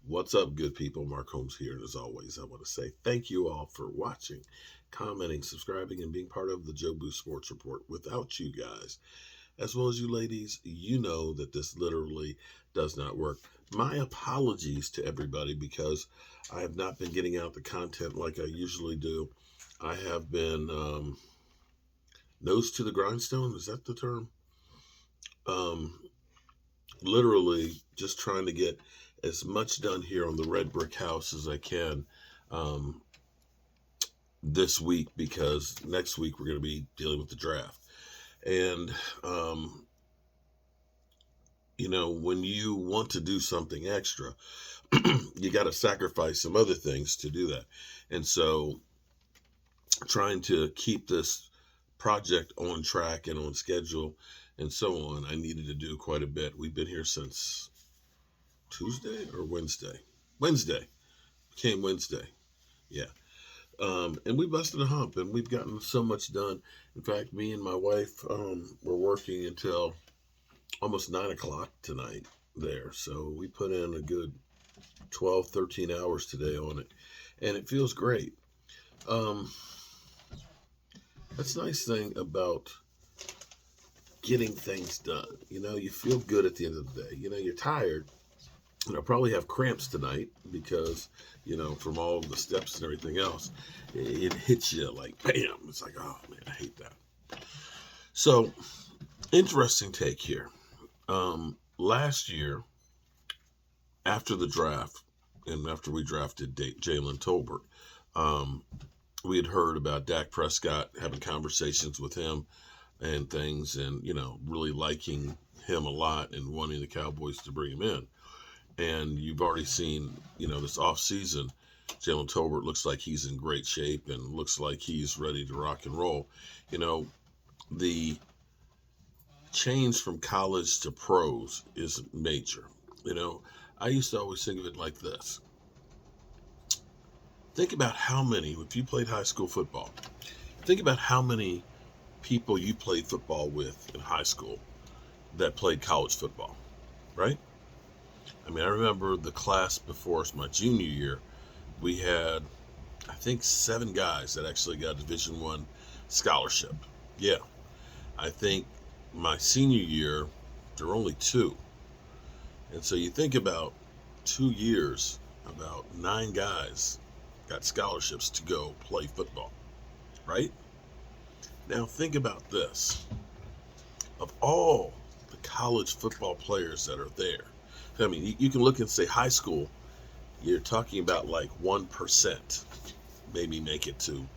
What's up, good people? Mark Holmes here. And as always, I want to say thank you all for watching, commenting, subscribing, and being part of the Joe Boo Sports Report. Without you guys, as well as you ladies, you know that this literally does not work. My apologies to everybody because I have not been getting out the content like I usually do. I have been nose to the grindstone. Is that the term? Um, Literally just trying to get as much done here on the red brick house as I can um, this week because next week we're going to be dealing with the draft. And, um, when you want to do something extra, you got to sacrifice some other things to do that. And so trying to keep this project on track and on schedule and so on, I needed to do quite a bit. We've been here since Tuesday or Wednesday. Wednesday. Came Wednesday. Yeah. And we busted a hump and we've gotten so much done. In fact, me and my wife were working until almost 9 o'clock tonight there. So we put in a good 12, 13 hours today on it. And it feels great. Um, that's a nice thing about getting things done. You feel good at the end of the day. You're tired. And I'll probably have cramps tonight because, from all the steps and everything else, it hits you like bam. It's like, oh man, I hate that. So, interesting take here. Last year, after the draft, and after we drafted Jalen Tolbert, um, we had heard about Dak Prescott, having conversations with him and things, and, really liking him a lot and wanting the Cowboys to bring him in. And you've already seen, this off season, Jalen Tolbert looks like he's in great shape and looks like he's ready to rock and roll. The change from college to pros is major. I used to always think of it like this. Think about how many, if you played high school football, think about how many people you played football with in high school that played college football, right? I mean, I remember the class before us, my junior year, we had, I think, 7 guys that actually got Division I scholarship. Yeah, I think my senior year, there were only 2. And so you think about 2 years, about 9 guys got scholarships to go play football, right? Now think about this. Of all the college football players that are there, I mean, you can look and say high school, you're talking about like 1% maybe make it to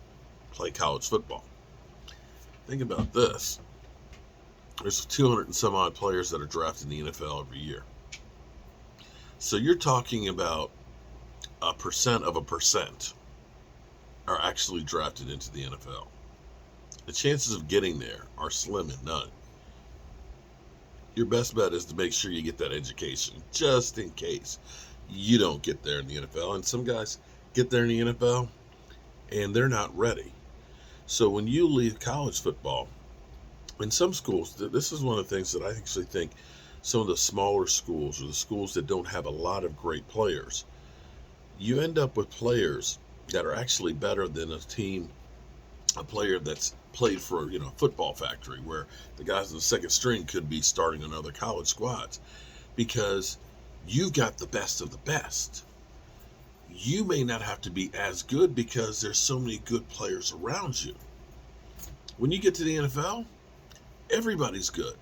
play college football. Think about this. There's 200 and some odd players that are drafted in the NFL every year. So you're talking about a percent of a percent are actually drafted into the NFL. The chances of getting there are slim and none. Your best bet is to make sure you get that education, just in case you don't get there in the NFL. And some guys get there in the NFL and they're not ready. So when you leave college football, in some schools, this is one of the things that I actually think some of the smaller schools or the schools that don't have a lot of great players, you end up with players that are actually better than a player that's played for, football factory where the guys in the second string could be starting on other college squads because you've got the best of the best. You may not have to be as good because there's so many good players around you. When you get to the NFL, everybody's good.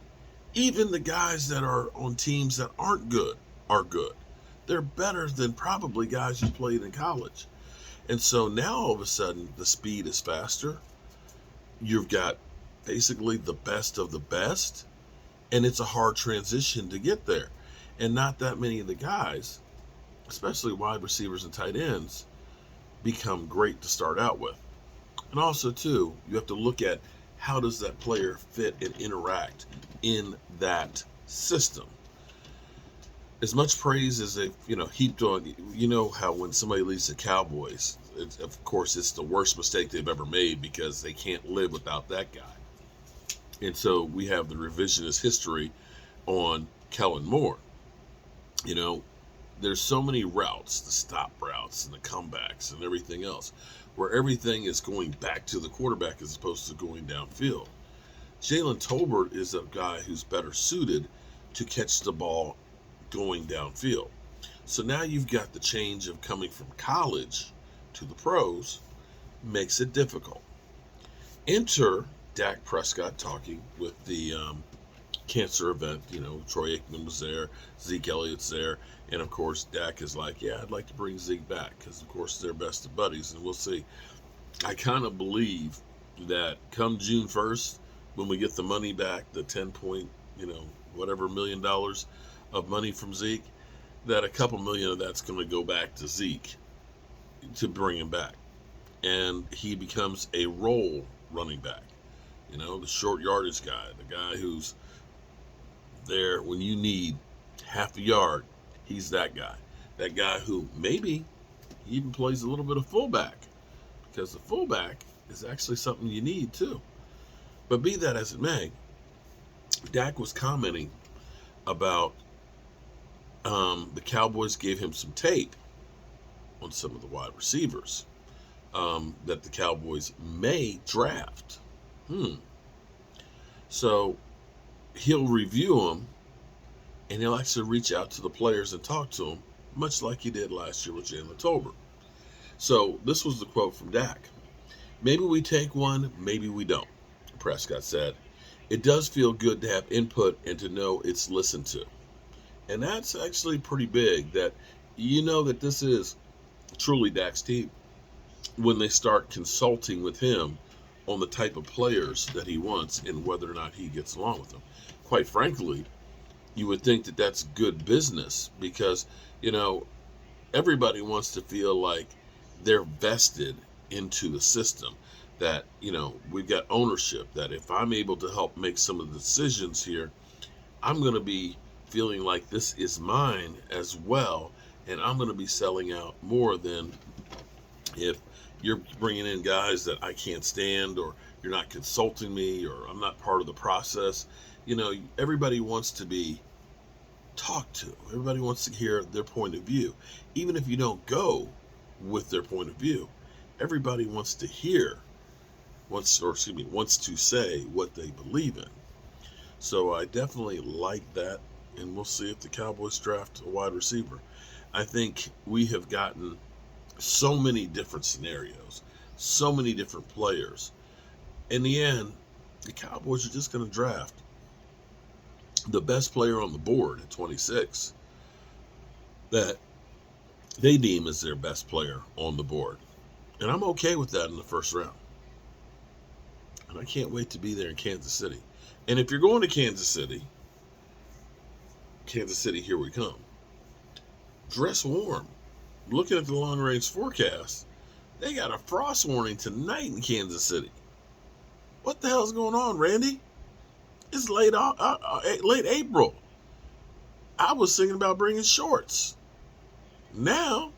Even the guys that are on teams that aren't good are good. They're better than probably guys you played in college. And so now all of a sudden the speed is faster. You've got basically the best of the best, and it's a hard transition to get there. And not that many of the guys, especially wide receivers and tight ends, become great to start out with. And also, too, you have to look at how does that player fit and interact in that system. As much praise as they've, heaped on, how when somebody leaves the Cowboys, of course, it's the worst mistake they've ever made because they can't live without that guy. And so we have the revisionist history on Kellen Moore. there's so many routes, the stop routes and the comebacks and everything else, where everything is going back to the quarterback as opposed to going downfield. Jalen Tolbert is a guy who's better suited to catch the ball going downfield. So now you've got the change of coming from college to the pros, makes it difficult. Enter Dak Prescott talking with the cancer event. Troy Aikman was there, Zeke Elliott's there, and of course Dak is like, yeah, I'd like to bring Zeke back because of course they're best of buddies, and we'll see. I kind of believe that come June 1st, when we get the money back, the 10 point, whatever $1 million of money from Zeke, that a couple million of that's going to go back to Zeke to bring him back. And he becomes a role running back. The short yardage guy, the guy who's there when you need half a yard, he's that guy. That guy who maybe he even plays a little bit of fullback, because the fullback is actually something you need too. But be that as it may, Dak was commenting about the Cowboys gave him some tape on some of the wide receivers that the Cowboys may draft. So he'll review them, and he'll actually reach out to the players and talk to them, much like he did last year with Jalen Tolbert. So this was the quote from Dak. Maybe we take one, maybe we don't, Prescott said. It does feel good to have input and to know it's listened to. And that's actually pretty big, that that this is truly Dak's team when they start consulting with him on the type of players that he wants and whether or not he gets along with them. Quite frankly, you would think that that's good business because, everybody wants to feel like they're vested into the system, that, we've got ownership, that if I'm able to help make some of the decisions here, I'm going to be feeling like this is mine as well, and I'm going to be selling out more than if you're bringing in guys that I can't stand, or you're not consulting me, or I'm not part of the process. Everybody wants to be talked to. Everybody wants to hear their point of view. Even if you don't go with their point of view, everybody wants to hear, wants to say what they believe in. So I definitely like that, and we'll see if the Cowboys draft a wide receiver. I think we have gotten so many different scenarios, so many different players. In the end, the Cowboys are just going to draft the best player on the board at 26 that they deem as their best player on the board. And I'm okay with that in the first round. And I can't wait to be there in Kansas City. And if you're going to Kansas City, here we come. Dress warm. Looking at the long-range forecast, they got a frost warning tonight in Kansas City. What the hell's going on, Randy? It's late April. I was thinking about bringing shorts. Now,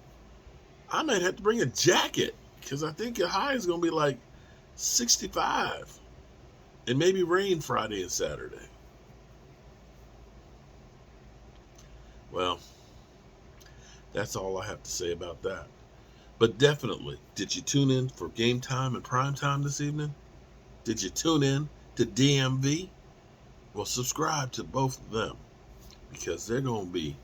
I might have to bring a jacket because I think the high is going to be like 65. And maybe rain Friday and Saturday. Well, that's all I have to say about that. But definitely, did you tune in for Game Time and Prime Time this evening? Did you tune in to DMV? Well, subscribe to both of them because they're going to be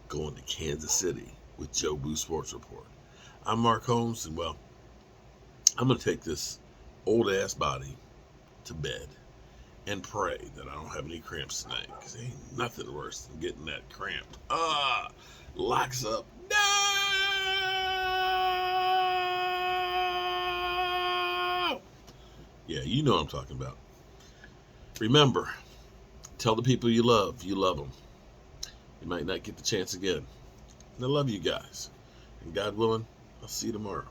going to Kansas City with Joe Boo Sports Report. I'm Mark Holmes, and well, I'm going to take this old-ass body to bed and pray that I don't have any cramps tonight, because there ain't nothing worse than getting that cramp. Locks up. No! Yeah, you know what I'm talking about. Remember, tell the people you love them. You might not get the chance again. And I love you guys. And God willing, I'll see you tomorrow.